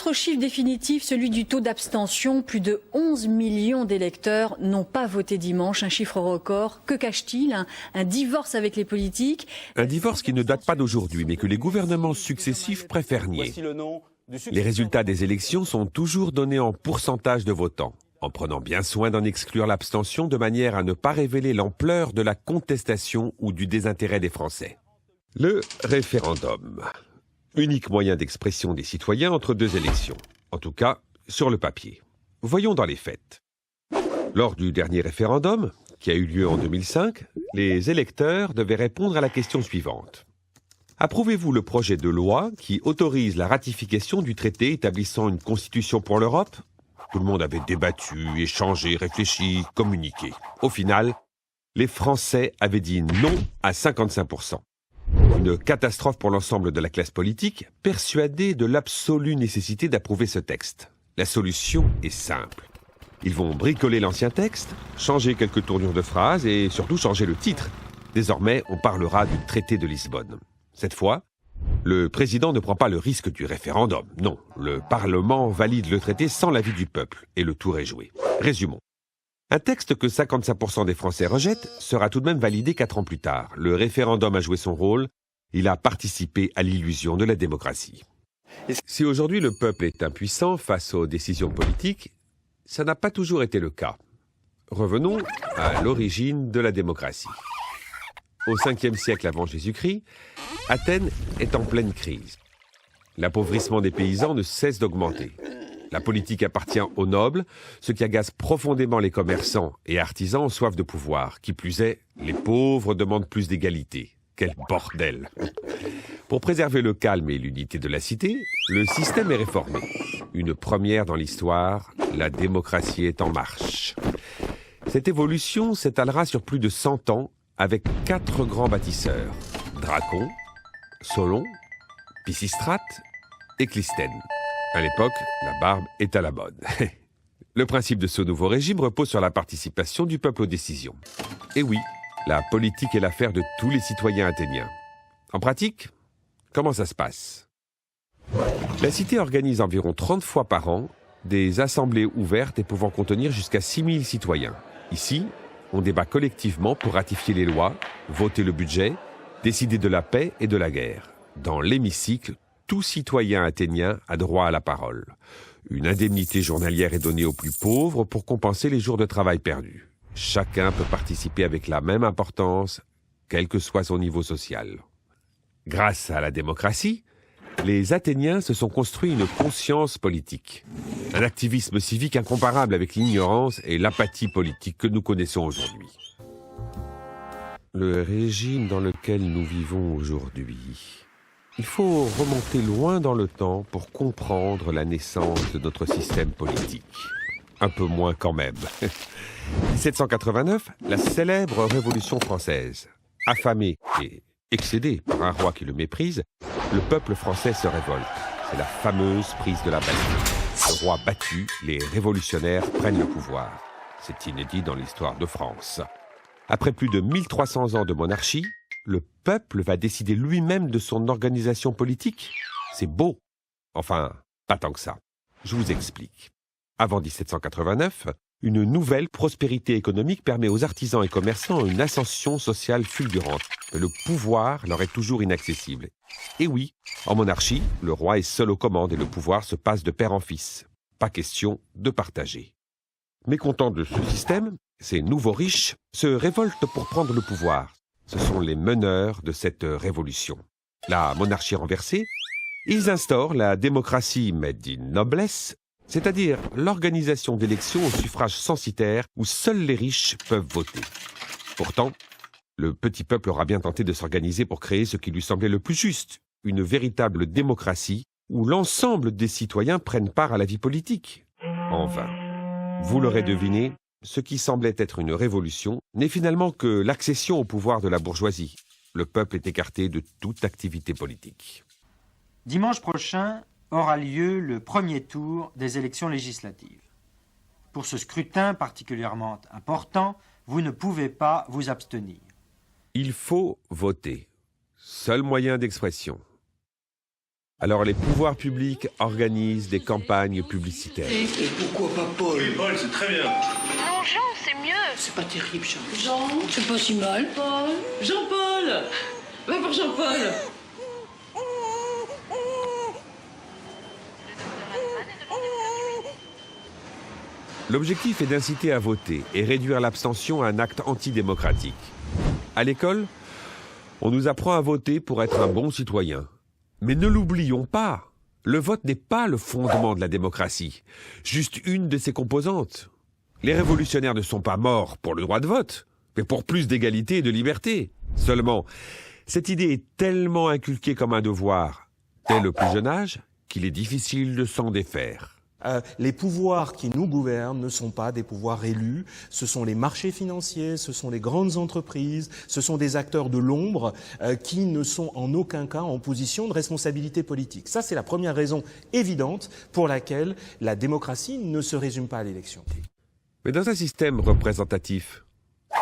autre chiffre définitif, celui du taux d'abstention. Plus de 11 millions d'électeurs n'ont pas voté dimanche, un chiffre record. Que cache-t-il? Un divorce avec les politiques? Un divorce qui ne date pas d'aujourd'hui, mais que les gouvernements successifs préfèrent nier. Les résultats des élections sont toujours donnés en pourcentage de votants, en prenant bien soin d'en exclure l'abstention de manière à ne pas révéler l'ampleur de la contestation ou du désintérêt des Français. Le référendum. Unique moyen d'expression des citoyens entre deux élections. En tout cas, sur le papier. Voyons dans les faits. Lors du dernier référendum, qui a eu lieu en 2005, les électeurs devaient répondre à la question suivante. Approuvez-vous le projet de loi qui autorise la ratification du traité établissant une constitution pour l'Europe? Tout le monde avait débattu, échangé, réfléchi, communiqué. Au final, les Français avaient dit non à 55%. Une catastrophe pour l'ensemble de la classe politique, persuadée de l'absolue nécessité d'approuver ce texte. La solution est simple. Ils vont bricoler l'ancien texte, changer quelques tournures de phrases et surtout changer le titre. Désormais, on parlera du traité de Lisbonne. Cette fois, le président ne prend pas le risque du référendum. Non, le Parlement valide le traité sans l'avis du peuple et le tour est joué. Résumons. Un texte que 55% des Français rejettent sera tout de même validé 4 ans plus tard. Le référendum a joué son rôle, il a participé à l'illusion de la démocratie. Si aujourd'hui le peuple est impuissant face aux décisions politiques, ça n'a pas toujours été le cas. Revenons à l'origine de la démocratie. Au 5e siècle avant Jésus-Christ, Athènes est en pleine crise. L'appauvrissement des paysans ne cesse d'augmenter. La politique appartient aux nobles, ce qui agace profondément les commerçants et artisans en soif de pouvoir. Qui plus est, les pauvres demandent plus d'égalité. Quel bordel! Pour préserver le calme et l'unité de la cité, le système est réformé. Une première dans l'histoire, la démocratie est en marche. Cette évolution s'étalera sur plus de 100 ans avec 4 grands bâtisseurs. Dracon, Solon, Pisistrate et Clisthène. À l'époque, la barbe est à la mode. Le principe de ce nouveau régime repose sur la participation du peuple aux décisions. Et oui, la politique est l'affaire de tous les citoyens athéniens. En pratique, comment ça se passe? La cité organise environ 30 fois par an des assemblées ouvertes et pouvant contenir jusqu'à 6000 citoyens. Ici, on débat collectivement pour ratifier les lois, voter le budget, décider de la paix et de la guerre. Dans l'hémicycle, tout citoyen athénien a droit à la parole. Une indemnité journalière est donnée aux plus pauvres pour compenser les jours de travail perdus. Chacun peut participer avec la même importance, quel que soit son niveau social. Grâce à la démocratie, les Athéniens se sont construits une conscience politique. Un activisme civique incomparable avec l'ignorance et l'apathie politique que nous connaissons aujourd'hui. Le régime dans lequel nous vivons aujourd'hui. Il faut remonter loin dans le temps pour comprendre la naissance de notre système politique. Un peu moins quand même. 1789, la célèbre Révolution française. Affamé et excédé par un roi qui le méprise, le peuple français se révolte. C'est la fameuse prise de la Bastille. Le roi battu, les révolutionnaires prennent le pouvoir. C'est inédit dans l'histoire de France. Après plus de 1300 ans de monarchie, le peuple va décider lui-même de son organisation politique. C'est beau. Enfin, pas tant que ça. Je vous explique. Avant 1789, une nouvelle prospérité économique permet aux artisans et commerçants une ascension sociale fulgurante. Mais le pouvoir leur est toujours inaccessible. Et oui, en monarchie, le roi est seul aux commandes et le pouvoir se passe de père en fils. Pas question de partager. Mécontents de ce système, ces nouveaux riches se révoltent pour prendre le pouvoir. Ce sont les meneurs de cette révolution. La monarchie renversée, ils instaurent la démocratie made in noblesse, c'est-à-dire l'organisation d'élections au suffrage censitaire où seuls les riches peuvent voter. Pourtant, le petit peuple aura bien tenté de s'organiser pour créer ce qui lui semblait le plus juste, une véritable démocratie où l'ensemble des citoyens prennent part à la vie politique. En vain. Vous l'aurez deviné, ce qui semblait être une révolution n'est finalement que l'accession au pouvoir de la bourgeoisie. Le peuple est écarté de toute activité politique. Dimanche prochain aura lieu le premier tour des élections législatives. Pour ce scrutin particulièrement important, vous ne pouvez pas vous abstenir. Il faut voter. Seul moyen d'expression. Alors les pouvoirs publics organisent des campagnes publicitaires. Et pourquoi pas Paul? Oui, Paul, c'est très bien. Non, Jean, c'est mieux. C'est pas terrible, Jean. Jean, c'est pas si mal. Paul, Jean-Paul, va pour Jean-Paul. L'objectif est d'inciter à voter et réduire l'abstention à un acte antidémocratique. À l'école, on nous apprend à voter pour être un bon citoyen. Mais ne l'oublions pas, le vote n'est pas le fondement de la démocratie, juste une de ses composantes. Les révolutionnaires ne sont pas morts pour le droit de vote, mais pour plus d'égalité et de liberté. Seulement, cette idée est tellement inculquée comme un devoir, dès le plus jeune âge, qu'il est difficile de s'en défaire. Les pouvoirs qui nous gouvernent ne sont pas des pouvoirs élus, ce sont les marchés financiers, ce sont les grandes entreprises, ce sont des acteurs de l'ombre qui ne sont en aucun cas en position de responsabilité politique. Ça, c'est la première raison évidente pour laquelle la démocratie ne se résume pas à l'élection. Mais dans un système représentatif,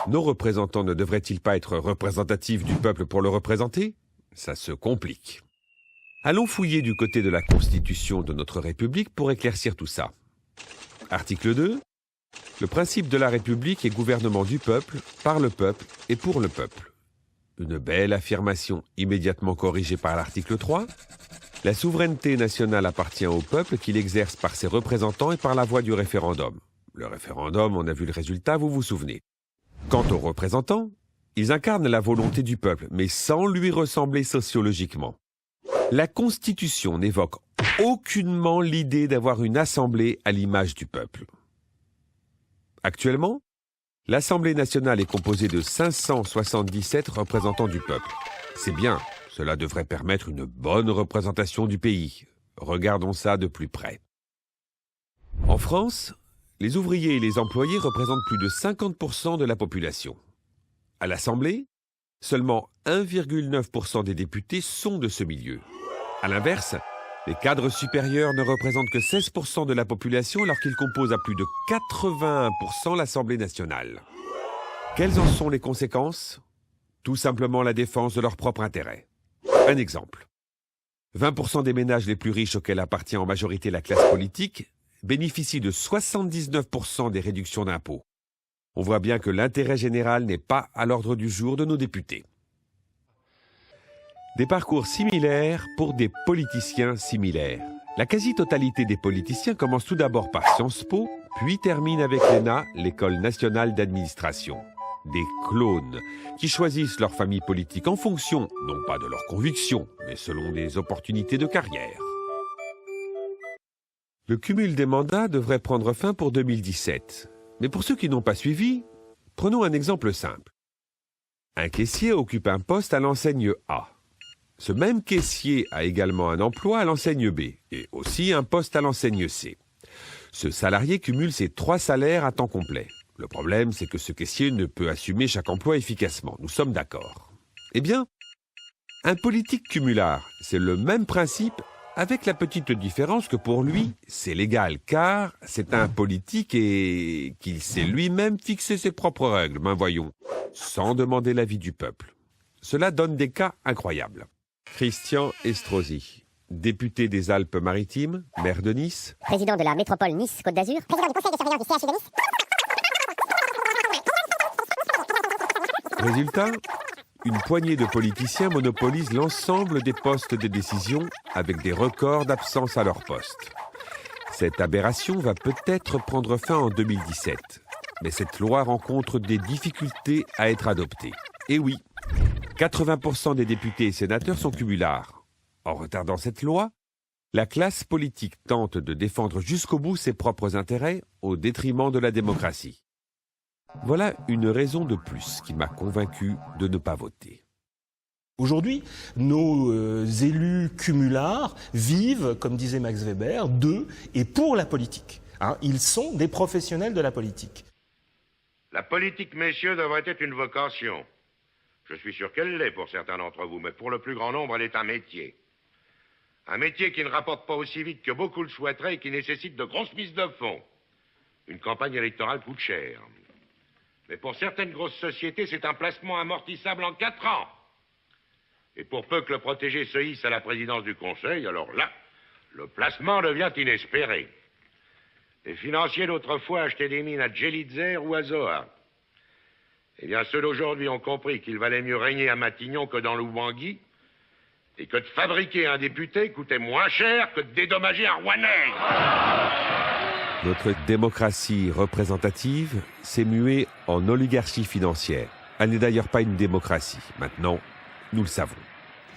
nos représentants ne devraient-ils pas être représentatifs du peuple pour le représenter? Ça se complique. Allons fouiller du côté de la Constitution de notre République pour éclaircir tout ça. Article 2. Le principe de la République est gouvernement du peuple, par le peuple et pour le peuple. Une belle affirmation immédiatement corrigée par l'article 3. La souveraineté nationale appartient au peuple qui l'exerce par ses représentants et par la voie du référendum. Le référendum, on a vu le résultat, vous vous souvenez. Quant aux représentants, ils incarnent la volonté du peuple, mais sans lui ressembler sociologiquement. La Constitution n'évoque aucunement l'idée d'avoir une assemblée à l'image du peuple. Actuellement, l'Assemblée nationale est composée de 577 représentants du peuple. C'est bien, cela devrait permettre une bonne représentation du pays. Regardons ça de plus près. En France, les ouvriers et les employés représentent plus de 50% de la population. À l'Assemblée, seulement 1,9% des députés sont de ce milieu. À l'inverse, les cadres supérieurs ne représentent que 16% de la population alors qu'ils composent à plus de 81% l'Assemblée nationale. Quelles en sont les conséquences? Tout simplement la défense de leur propre intérêt. Un exemple. 20% des ménages les plus riches auxquels appartient en majorité la classe politique bénéficient de 79% des réductions d'impôts. On voit bien que l'intérêt général n'est pas à l'ordre du jour de nos députés. Des parcours similaires pour des politiciens similaires. La quasi-totalité des politiciens commence tout d'abord par Sciences Po, puis termine avec l'ENA, l'École nationale d'administration. Des clones qui choisissent leur famille politique en fonction, non pas de leurs convictions, mais selon des opportunités de carrière. Le cumul des mandats devrait prendre fin pour 2017. Mais pour ceux qui n'ont pas suivi, prenons un exemple simple. Un caissier occupe un poste à l'enseigne A. Ce même caissier a également un emploi à l'enseigne B et aussi un poste à l'enseigne C. Ce salarié cumule ses 3 salaires à temps complet. Le problème, c'est que ce caissier ne peut assumer chaque emploi efficacement. Nous sommes d'accord. Eh bien, un politique cumulard, c'est le même principe avec la petite différence que pour lui, c'est légal, car c'est un politique et qu'il sait lui-même fixer ses propres règles, ben voyons, sans demander l'avis du peuple. Cela donne des cas incroyables. Christian Estrosi, député des Alpes-Maritimes, maire de Nice. Président de la métropole Nice-Côte d'Azur. Président du conseil de surveillance du CHU de Nice. Résultat, une poignée de politiciens monopolise l'ensemble des postes de décision avec des records d'absence à leur poste. Cette aberration va peut-être prendre fin en 2017. Mais cette loi rencontre des difficultés à être adoptée. Et oui, 80% des députés et sénateurs sont cumulards. En retardant cette loi, la classe politique tente de défendre jusqu'au bout ses propres intérêts au détriment de la démocratie. Voilà une raison de plus qui m'a convaincu de ne pas voter. Aujourd'hui, nos élus cumulards vivent, comme disait Max Weber, de et pour la politique. Ils sont des professionnels de la politique. La politique, messieurs, devrait être une vocation. Je suis sûr qu'elle l'est pour certains d'entre vous, mais pour le plus grand nombre, elle est un métier. Un métier qui ne rapporte pas aussi vite que beaucoup le souhaiteraient et qui nécessite de grosses mises de fonds. Une campagne électorale coûte cher. Mais pour certaines grosses sociétés, c'est un placement amortissable en 4 ans. Et pour peu que le protégé se hisse à la présidence du Conseil, alors là, le placement devient inespéré. Les financiers d'autrefois achetaient des mines à Djelitzer ou à Zoa. Eh bien, ceux d'aujourd'hui ont compris qu'il valait mieux régner à Matignon que dans l'Oubangui, et que de fabriquer un député coûtait moins cher que de dédommager un Rouennais. Notre démocratie représentative s'est muée en oligarchie financière. Elle n'est d'ailleurs pas une démocratie. Maintenant, nous le savons.